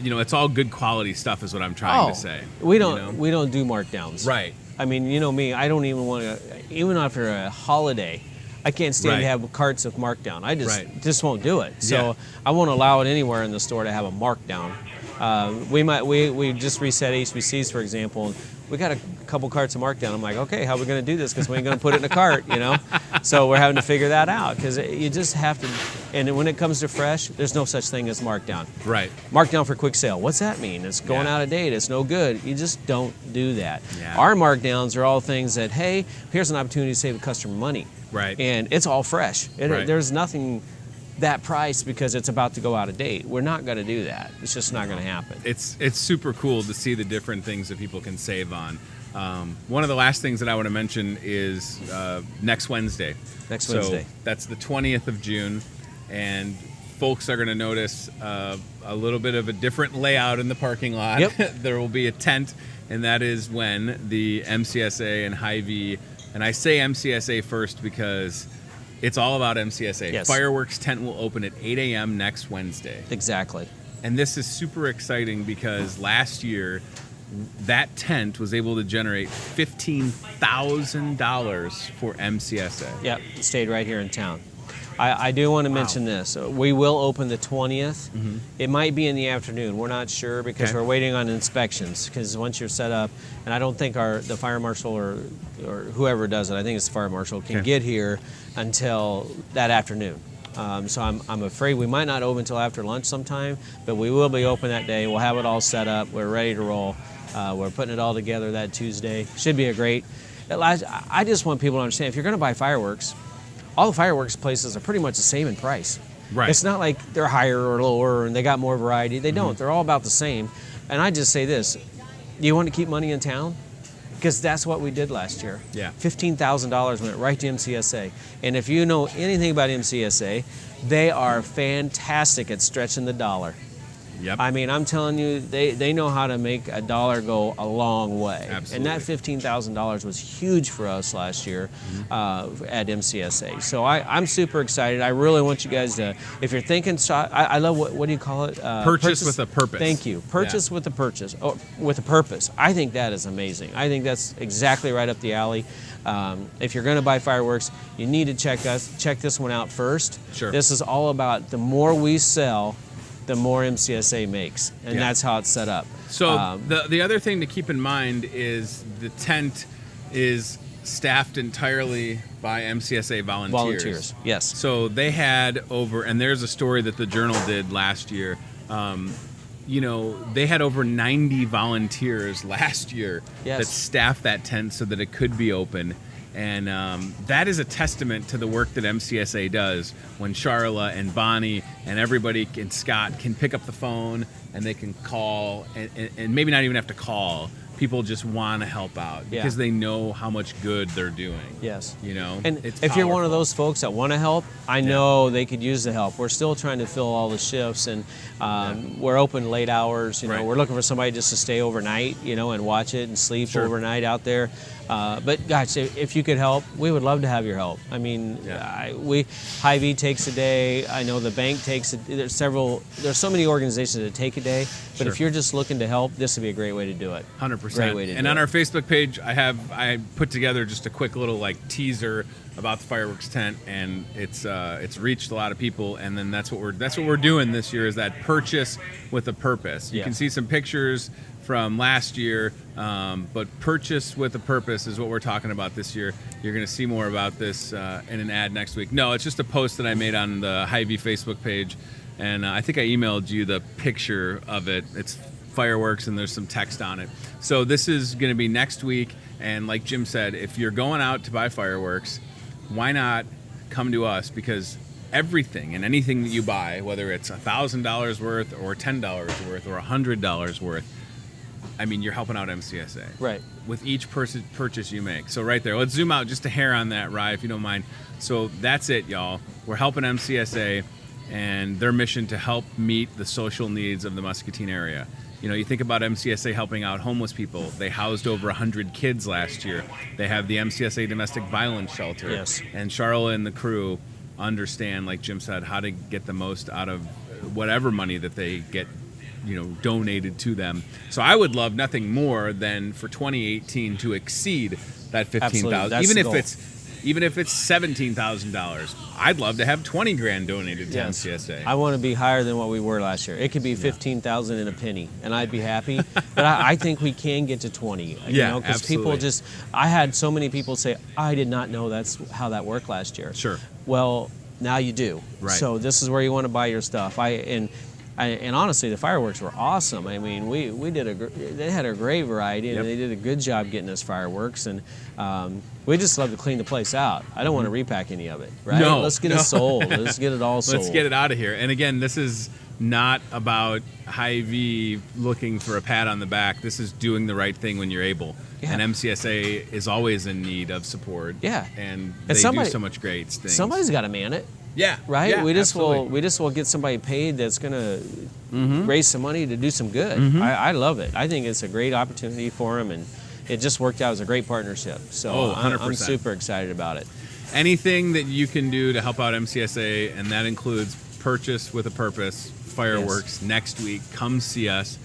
it's all good quality stuff is what I'm trying to say. We don't do markdowns. Right. I mean, you know me, I don't even want to, even after a holiday, I can't stand to have carts of markdown. I just won't do it. So I won't allow it anywhere in the store to have a markdown. We just reset HBCs, for example. we got a couple carts of markdown. I'm like, okay, how are we going to do this? Because we ain't going to put it in a cart, you know? So we're having to figure that out because you just have to. And when it comes to fresh, there's no such thing as markdown. Right. Markdown for quick sale. What's that mean? It's going out of date. It's no good. You just don't do that. Yeah. Our markdowns are all things that, hey, here's an opportunity to save a customer money. Right. And it's all fresh. Right. There's nothing that price because it's about to go out of date. We're not going to do that. It's just not going to happen. It's super cool to see the different things that people can save on. One of the last things that I want to mention is next Wednesday. Next Wednesday. So that's the 20th of June, and folks are going to notice a little bit of a different layout in the parking lot. Yep. There will be a tent, and that is when the MCSA and Hy-Vee, and I say MCSA first because it's all about MCSA. Yes. Fireworks tent will open at 8 a.m. next Wednesday. Exactly. And this is super exciting because last year, that tent was able to generate $15,000 for MCSA. Yep, it stayed right here in town. I do want to mention this. We will open the 20th. Mm-hmm. It might be in the afternoon. We're not sure because we're waiting on inspections. Because once you're set up, and I don't think the fire marshal or whoever does it, I think it's the fire marshal, can get here until that afternoon. So I'm afraid we might not open until after lunch sometime, but we will be open that day. We'll have it all set up. We're ready to roll. We're putting it all together that Tuesday. Should be a great. I just want people to understand, if you're going to buy fireworks, all the fireworks places are pretty much the same in price. Right. It's not like they're higher or lower and they got more variety. They don't. They're all about the same. And I just say this, do you want to keep money in town? Because that's what we did last year. Yeah. $15,000 went right to MCSA. And if you know anything about MCSA, they are fantastic at stretching the dollar. Yep. I mean, I'm telling you, they know how to make a dollar go a long way. Absolutely. And that $15,000 was huge for us last year at MCSA. So I'm super excited. I really want you guys to, if you're thinking, I love, what do you call it? Purchase with a purpose. Thank you. Purchase with a purchase. Oh, with a purpose. I think that is amazing. I think that's exactly right up the alley. If you're going to buy fireworks, you need to check this one out first. Sure. This is all about the more we sell, the more MCSA makes, and that's how it's set up. So the other thing to keep in mind is the tent is staffed entirely by MCSA volunteers. Volunteers, yes. So they had over, and there's a story that the Journal did last year. They had over 90 volunteers last year that staffed that tent so that it could be open. And that is a testament to the work that MCSA does when Charla and Bonnie and everybody and Scott can pick up the phone and they can call and maybe not even have to call. People just want to help out because they know how much good they're doing. Yes. And if you're one of those folks that want to help, I know they could use the help. We're still trying to fill all the shifts, and we're open late hours. We're looking for somebody just to stay overnight, and watch it and sleep overnight out there. But gosh, if you could help, we would love to have your help. I mean, Hy-Vee takes a day. I know the bank takes it. There's so many organizations that take a day. But if you're just looking to help, this would be a great way to do it. 100%. Great way to do it. And on our Facebook page, I put together just a quick little teaser about the fireworks tent, and it's reached a lot of people. And then that's what we're doing this year, is that purchase with a purpose. You can see some pictures from last year, but purchase with a purpose is what we're talking about this year. You're going to see more about this in an ad next week. No, it's just a post that I made on the Hy-Vee Facebook page, and I think I emailed you the picture of it. It's fireworks and there's some text on it. So this is going to be next week, and like Jim said, if you're going out to buy fireworks, why not come to us? Because everything and anything that you buy, whether it's $1,000 worth or $10 worth or $100 worth, I mean, you're helping out MCSA. Right. With each purchase you make. So right there, let's zoom out just a hair on that, Rye, if you don't mind. So that's it, y'all. We're helping MCSA and their mission to help meet the social needs of the Muscatine area. You think about MCSA helping out homeless people. They housed over 100 kids last year. They have the MCSA Domestic Violence Shelter. Yes. And Charla and the crew understand, like Jim said, how to get the most out of whatever money that they get donated to them. So I would love nothing more than for 2018 to exceed that $15,000. even if it's $17,000. I'd love to have 20 grand donated to MCSA. I want to be higher than what we were last year. It could be 15,000 and a penny, and I'd be happy. But I think we can get to 20. Because people just, I had so many people say, I did not know that's how that worked last year. Sure. Well, now you do. Right. So this is where you want to buy your stuff. And honestly, the fireworks were awesome. I mean, they had a great variety, and they did a good job getting us fireworks. And we just love to clean the place out. I don't want to repack any of it, right? No, Let's get it sold. Let's get it all sold. Let's get it out of here. And again, this is not about Hy-Vee looking for a pat on the back. This is doing the right thing when you're able. Yeah. And MCSA is always in need of support. Yeah. And they do so much great things. Somebody's got to man it. Yeah. Right? Yeah, we just will get somebody paid that's going to raise some money to do some good. I love it. I think it's a great opportunity for them, and it just worked out as a great partnership. So I'm super excited about it. Anything that you can do to help out MCSA, and that includes Purchase with a Purpose fireworks next week. Come see us.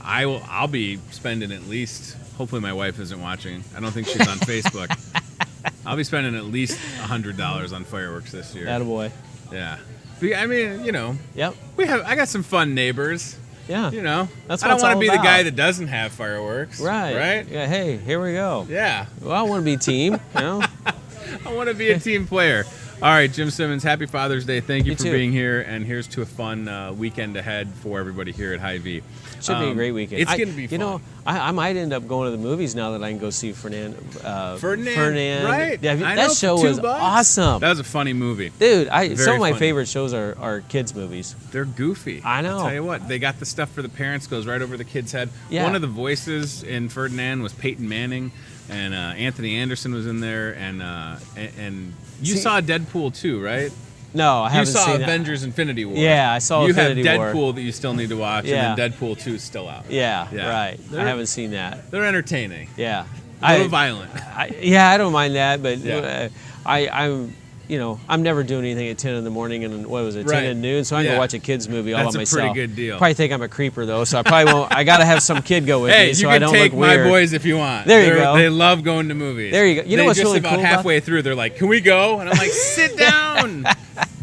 I'll be spending at least, hopefully my wife isn't watching. I don't think she's on Facebook. I'll be spending at least $100 on fireworks this year. Attaboy. Yeah. I mean, Yep. I got some fun neighbors. Yeah. That's I don't want to be the guy that doesn't have fireworks. Right. Right? Yeah, hey, here we go. Yeah. Well, I want to be team, I want to be a team player. All right, Jim Simmons, happy Father's Day. Thank you for being here, and here's to a fun weekend ahead for everybody here at Hy-Vee. Should be a great weekend. It's going to be fun. I might end up going to the movies now that I can go see Ferdinand. Right. Yeah, that show was awesome. That was a funny movie. Dude, some of my favorite shows are kids' movies. They're goofy. I know. I'll tell you what, they got the stuff for the parents, goes right over the kids' head. Yeah. One of the voices in Ferdinand was Peyton Manning, and Anthony Anderson was in there, and you saw Deadpool too, right? No, I haven't seen it. You saw Avengers Infinity War. Yeah, I saw Infinity War. You have Deadpool that you still need to watch, and then Deadpool 2 is still out. Yeah, right. I haven't seen that. They're entertaining. Yeah. A little violent. I don't mind that, but I'm never doing anything at 10 in the morning and 10 at noon, so I can go watch a kid's movie all by myself. That's a pretty good deal. Probably think I'm a creeper though, so I probably won't. I got to have some kid go with me, so I don't look weird. You can take my boys if you want. There you go. They love going to movies. There you go. You know what's really cool? Just about halfway through, they're like, "Can we go?" And I'm like, "Sit down."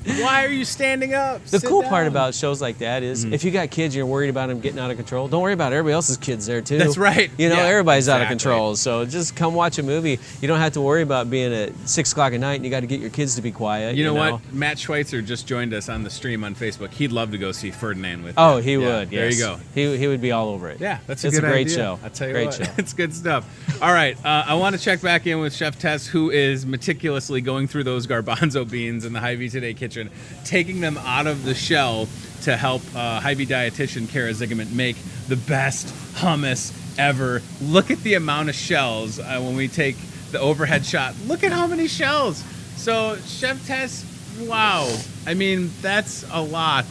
Why are you standing up? The cool part about shows like that is if you got kids, you're worried about them getting out of control. Don't worry about it. Everybody else's kids there too. That's right. Everybody's out of control. So just come watch a movie. You don't have to worry about being at 6 o'clock at night and you got to get your kids to be quiet. You know what? Matt Schweitzer just joined us on the stream on Facebook. He'd love to go see Ferdinand with you. Oh, he would. Yes. There you go. He would be all over it. Yeah, it's a great idea. show. I tell you great what, show. It's good stuff. All right, I want to check back in with Chef Tess, who is meticulously going through those garbanzo beans in the Hy-Vee Today kitchen, taking them out of the shell to help Hy-Vee dietitian Kara Zigament make the best hummus ever. Look at the amount of shells when we take the overhead shot. Look at how many shells. So Chef Tess, wow. I mean, that's a lot.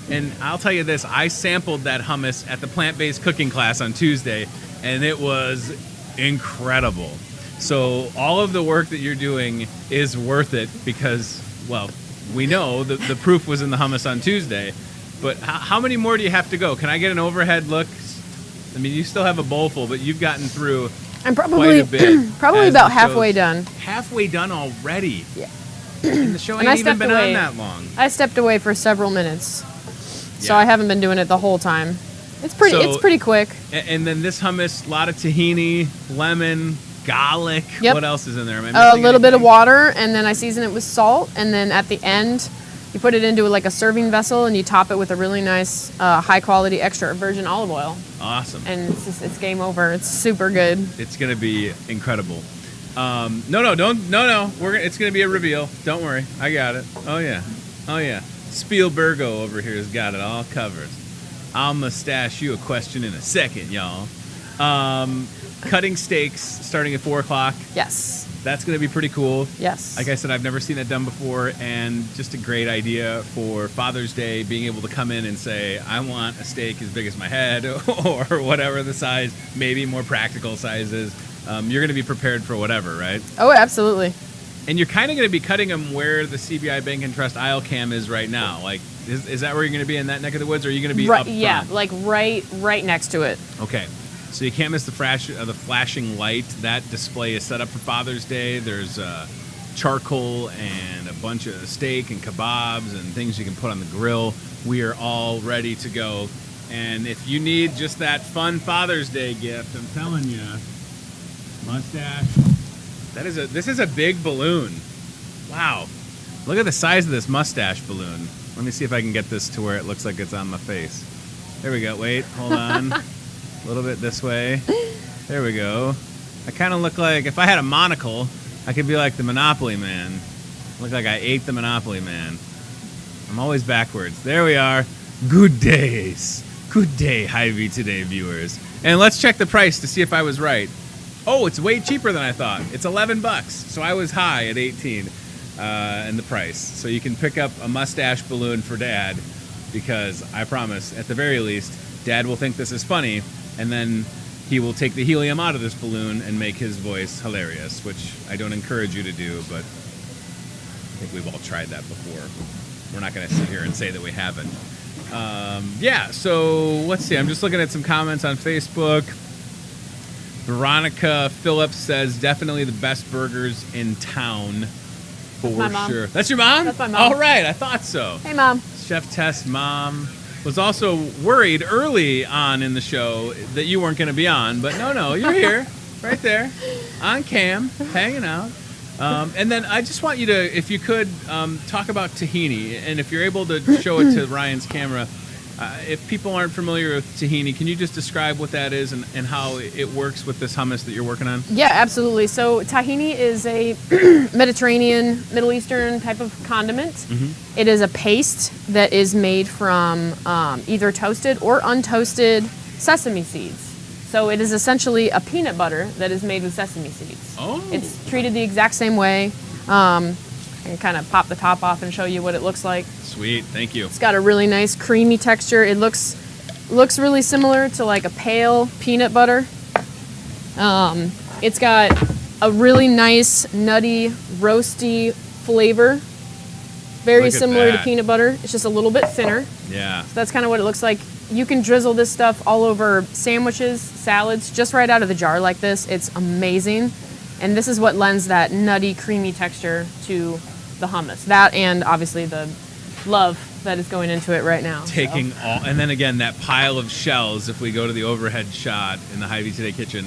And I'll tell you this, I sampled that hummus at the plant-based cooking class on Tuesday, and it was incredible. So all of the work that you're doing is worth it because, well, we know the proof was in the hummus on Tuesday, but how many more do you have to go? Can I get an overhead look? I mean, you still have a bowl full, but you've gotten through I'm probably quite a bit. Probably about halfway done. Halfway done already? Yeah. And the show ain't even been on that long. I stepped away for several minutes, so I haven't been doing it the whole time. It's pretty quick. And then this hummus, a lot of tahini, lemon, garlic. Yep. What else is in there? A little bit of water, and then I season it with salt, and then at the end, you put it into like a serving vessel, and you top it with a really nice, high-quality extra virgin olive oil. Awesome. And it's game over. It's super good. It's gonna be incredible. No. It's gonna be a reveal. Don't worry, I got it. Oh yeah. Spielbergo over here has got it all covered. I'll mustache you a question in a second, y'all. Cutting steaks starting at 4 o'clock. Yes. That's going to be pretty cool. Yes. Like I said, I've never seen that done before, and just a great idea for Father's Day, being able to come in and say, I want a steak as big as my head, or whatever the size, maybe more practical sizes. You're going to be prepared for whatever, right? Oh, absolutely. And you're kind of going to be cutting them where the CBI Bank and Trust aisle cam is right now. Like, is that where you're going to be, in that neck of the woods, or are you going to be up front? Yeah, like right next to it. Okay. So you can't miss the flashing light. That display is set up for Father's Day. There's charcoal and a bunch of steak and kebabs and things you can put on the grill. We are all ready to go. And if you need just that fun Father's Day gift, I'm telling you, mustache. This is a big balloon. Wow. Look at the size of this mustache balloon. Let me see if I can get this to where it looks like it's on my face. There we go. Wait, hold on. A little bit this way. There we go. I kind of look like, if I had a monocle, I could be like the Monopoly Man. Look like I ate the Monopoly Man. I'm always backwards. There we are. Good days. Good day, Hy-Vee Today viewers. And let's check the price to see if I was right. Oh, it's way cheaper than I thought. It's $11. So I was high at 18 in the price. So you can pick up a mustache balloon for Dad, because I promise, at the very least, Dad will think this is funny, and then he will take the helium out of this balloon and make his voice hilarious, which I don't encourage you to do, but I think we've all tried that before. We're not going to sit here and say that we haven't. Yeah, so let's see. I'm just looking at some comments on Facebook. Veronica Phillips says, definitely the best burgers in town, for sure. That's your mom? That's my mom. All right, I thought so. Hey, Mom. Chef Test Mom was also worried early on in the show that you weren't going to be on, but no, you're here, right there, on cam, hanging out. And then I just want you to, if you could, talk about tahini, and if you're able to show it to Ryan's camera, if people aren't familiar with tahini, can you just describe what that is and how it works with this hummus that you're working on? Yeah, absolutely. So tahini is a Mediterranean, Middle Eastern type of condiment. Mm-hmm. It is a paste that is made from either toasted or untoasted sesame seeds. So it is essentially a peanut butter that is made with sesame seeds. Oh. It's treated the exact same way. I can kind of pop the top off and show you what it looks like. Sweet, thank you. It's got a really nice creamy texture. It looks really similar to like a pale peanut butter. It's got a really nice nutty, roasty flavor. Very similar to peanut butter. It's just a little bit thinner. Yeah. So that's kind of what it looks like. You can drizzle this stuff all over sandwiches, salads, just right out of the jar like this. It's amazing. And this is what lends that nutty, creamy texture to the hummus. That and obviously the love that is going into it right now. Taking all, and then again, that pile of shells, if we go to the overhead shot in the Hy-Vee Today kitchen,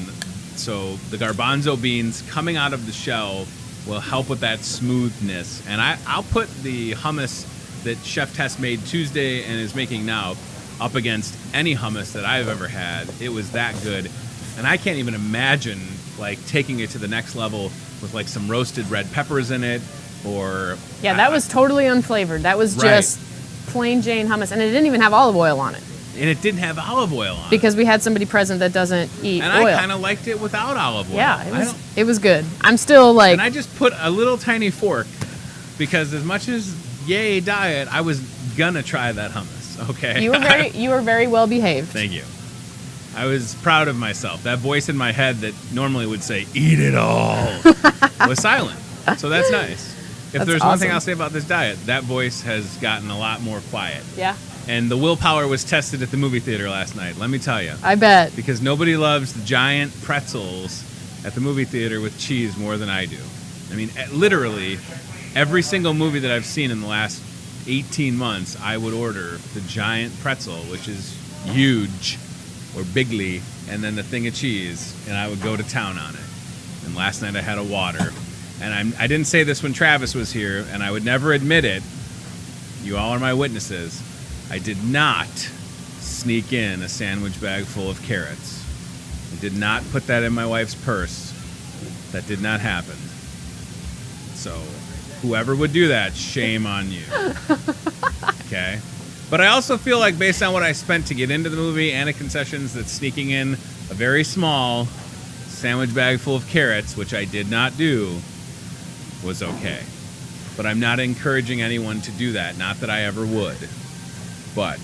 so the garbanzo beans coming out of the shell will help with that smoothness. And I'll put the hummus that Chef Tess made Tuesday and is making now up against any hummus that I've ever had. It was that good. And I can't even imagine like taking it to the next level with like some roasted red peppers in it, or... Yeah, that was totally unflavored. That was just plain Jane hummus. And it didn't even have olive oil on it. And it didn't have olive oil on it. Because we had somebody present that doesn't eat and oil. I kind of liked it without olive oil. Yeah, it was good. I'm still like... And I just put a little tiny fork, because as much as yay diet, I was gonna try that hummus, okay? You were very well behaved. Thank you. I was proud of myself. That voice in my head that normally would say, eat it all, was silent. So that's nice. If there's one thing I'll say about this diet, that voice has gotten a lot more quiet. Yeah. And the willpower was tested at the movie theater last night, let me tell you. I bet. Because nobody loves the giant pretzels at the movie theater with cheese more than I do. I mean, literally, every single movie that I've seen in the last 18 months, I would order the giant pretzel, which is huge, or bigly, and then the thing of cheese, and I would go to town on it. And last night I had a water. And I didn't say this when Travis was here, and I would never admit it. You all are my witnesses. I did not sneak in a sandwich bag full of carrots. I did not put that in my wife's purse. That did not happen. So whoever would do that, shame on you. Okay? But I also feel like based on what I spent to get into the movie and at concessions, that sneaking in a very small sandwich bag full of carrots, which I did not do, was okay. But I'm not encouraging anyone to do that. Not that I ever would. But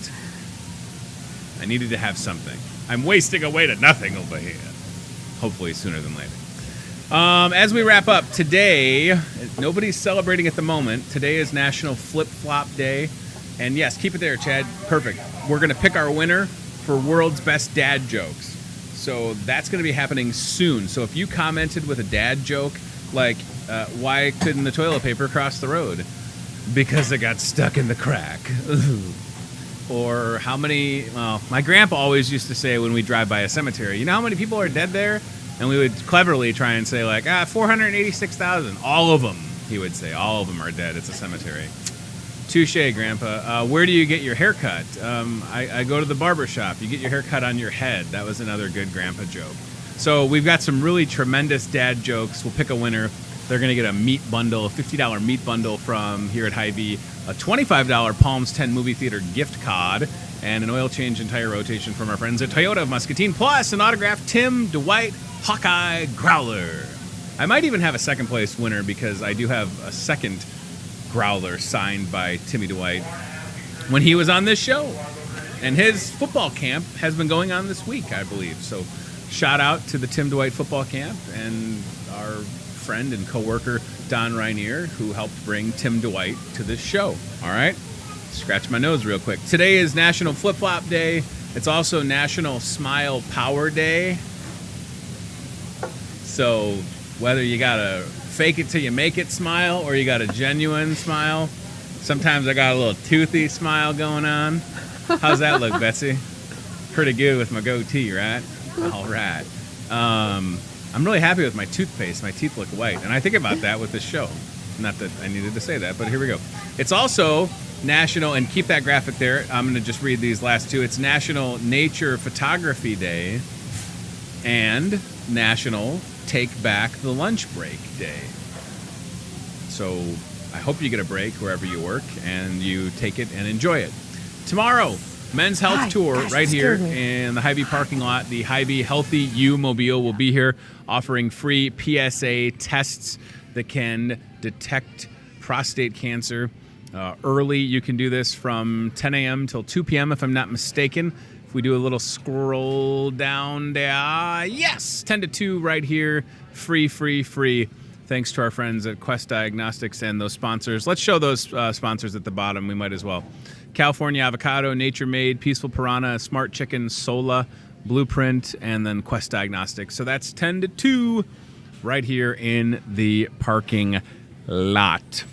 I needed to have something. I'm wasting away to nothing over here. Hopefully sooner than later. As we wrap up, today, nobody's celebrating at the moment. Today is National Flip-Flop Day. And yes, keep it there, Chad. Perfect. We're going to pick our winner for World's Best Dad Jokes. So that's going to be happening soon. So if you commented with a dad joke, like why couldn't the toilet paper cross the road? Because it got stuck in the crack. Or how many, well, my grandpa always used to say when we drive by a cemetery, you know how many people are dead there? And we would cleverly try and say, like, 486,000. All of them, he would say. All of them are dead. It's a cemetery. Touche, Grandpa. Where do you get your hair cut? I go to the barber shop. You get your hair cut on your head. That was another good Grandpa joke. So we've got some really tremendous dad jokes. We'll pick a winner. They're going to get a meat bundle, a $50 meat bundle from here at Hy-Vee, a $25 Palms 10 movie theater gift card, and an oil change and tire rotation from our friends at Toyota of Muscatine, plus an autographed Tim Dwight Hawkeye Growler. I might even have a second place winner because I do have a second Growler signed by Timmy Dwight when he was on this show. And his football camp has been going on this week, I believe. So shout out to the Tim Dwight football camp and our friend and coworker Don Rainier, who helped bring Tim Dwight to this show. All right, scratch my nose real quick. Today is National Flip Flop Day. It's also National Smile Power Day. So whether you got a fake it till you make it smile or you got a genuine smile, sometimes I got a little toothy smile going on. How's that look, Betsy? Pretty good with my goatee, right? All right. I'm really happy with my toothpaste. My teeth look white. And I think about that with this show. Not that I needed to say that, but here we go. It's also National, and keep that graphic there. I'm going to just read these last two. It's National Nature Photography Day and National Take Back the Lunch Break Day. So I hope you get a break wherever you work and you take it and enjoy it. Tomorrow, Men's Health Tour right here in the Hy-Vee parking lot. The Hy-Vee Healthy You Mobile will be here offering free PSA tests that can detect prostate cancer early. You can do this from 10 a.m. till 2 p.m. if I'm not mistaken. If we do a little scroll down there, yes, 10 to 2 right here, free. Thanks to our friends at Quest Diagnostics and those sponsors. Let's show those sponsors at the bottom. We might as well. California Avocado, Nature Made, Peaceful Piranha, Smart Chicken, Sola, Blueprint, and then Quest Diagnostics. So that's 10 to 2 right here in the parking lot.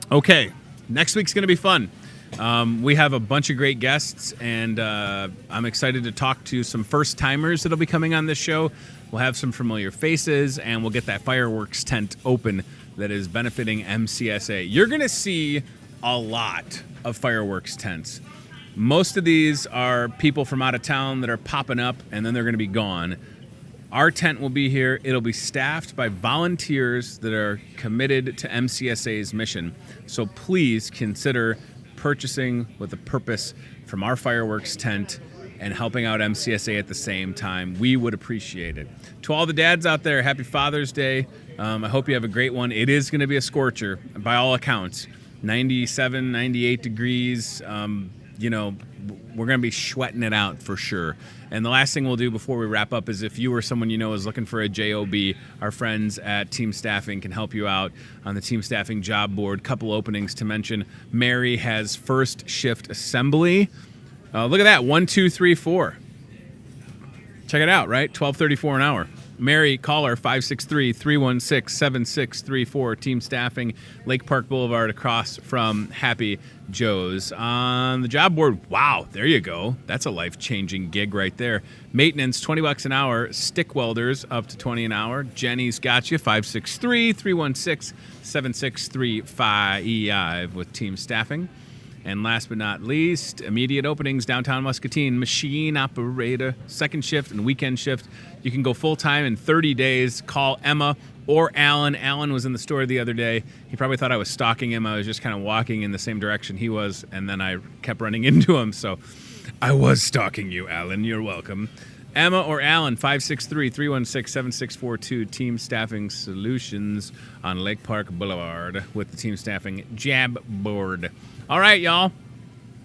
Okay, next week's going to be fun. We have a bunch of great guests, and I'm excited to talk to some first-timers that'll be coming on this show. We'll have some familiar faces, and we'll get that fireworks tent open that is benefiting MCSA. You're going to see a lot of fireworks tents. Most of these are people from out of town that are popping up, and then they're going to be gone. Our tent will be here. It'll be staffed by volunteers that are committed to MCSA's mission. So please consider purchasing with a purpose from our fireworks tent and helping out MCSA at the same time. We would appreciate it. To all the dads out there, happy Father's Day. I hope you have a great one. It is going to be a scorcher by all accounts. 97, 98 degrees. You know, we're going to be sweating it out for sure. And the last thing we'll do before we wrap up is if you or someone you know is looking for a JOB, our friends at Team Staffing can help you out on the Team Staffing job board. Couple openings to mention. Mary has first shift assembly. Look at that, 1, 2, 3, 4. Check it out, right? $12.34 an hour. Mary, call her 563-316-7634. Team Staffing, Lake Park Boulevard, across from Happy Joe's. On the job board, wow, there you go. That's a life-changing gig right there. Maintenance, $20 an hour. Stick welders, up to $20 an hour. Jenny's got you, 563-316-7635 with Team Staffing. And last but not least, immediate openings, downtown Muscatine, machine operator, second shift and weekend shift. You can go full-time in 30 days. Call Emma or Alan. Alan was in the store the other day. He probably thought I was stalking him. I was just kind of walking in the same direction he was, and then I kept running into him. So I was stalking you, Alan. You're welcome. Emma or Alan, 563-316-7642, Team Staffing Solutions on Lake Park Boulevard with the Team Staffing Jab Board. All right, y'all.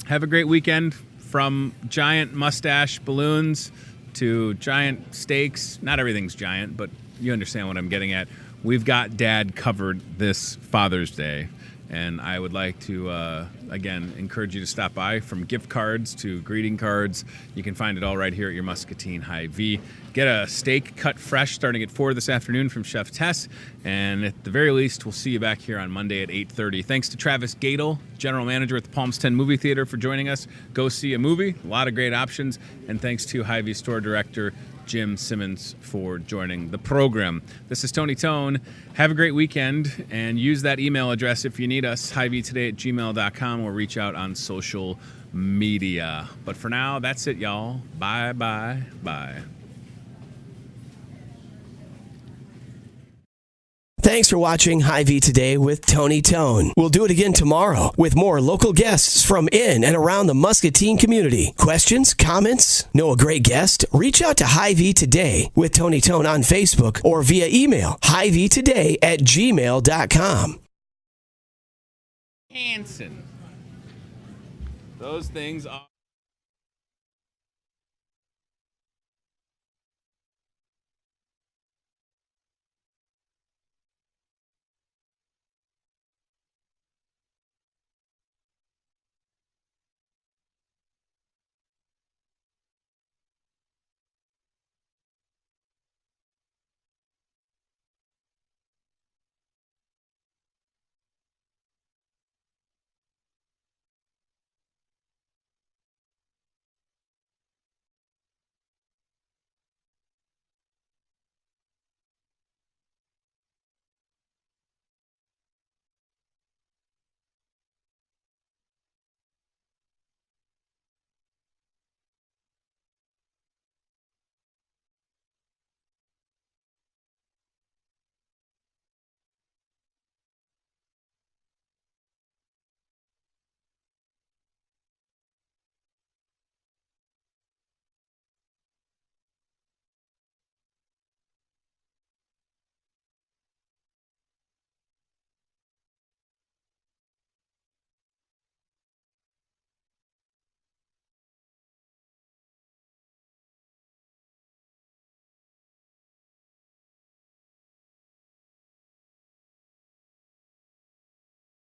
Have a great weekend. From giant mustache balloons to giant steaks. Not everything's giant, but you understand what I'm getting at. We've got Dad covered this Father's Day. And I would like to, again, encourage you to stop by. From gift cards to greeting cards, you can find it all right here at your Muscatine Hy-Vee. Get a steak cut fresh starting at 4 this afternoon from Chef Tess. And at the very least, we'll see you back here on Monday at 8:30. Thanks to Travis Gadel, General Manager at the Palms 10 Movie Theater, for joining us. Go see a movie. A lot of great options. And thanks to Hy-Vee Store Director Jim Simmons for joining the program. This is Tony Tone. Have a great weekend, and use that email address if you need us, hyveetoday@gmail.com, or reach out on social media. But for now, that's it, y'all. Bye, bye, bye. Thanks for watching Hy-Vee Today with Tony Tone. We'll do it again tomorrow with more local guests from in and around the Muscatine community. Questions, comments, know a great guest? Reach out to Hy-Vee Today with Tony Tone on Facebook or via email, hyveetoday@gmail.com. Hanson. Those things are...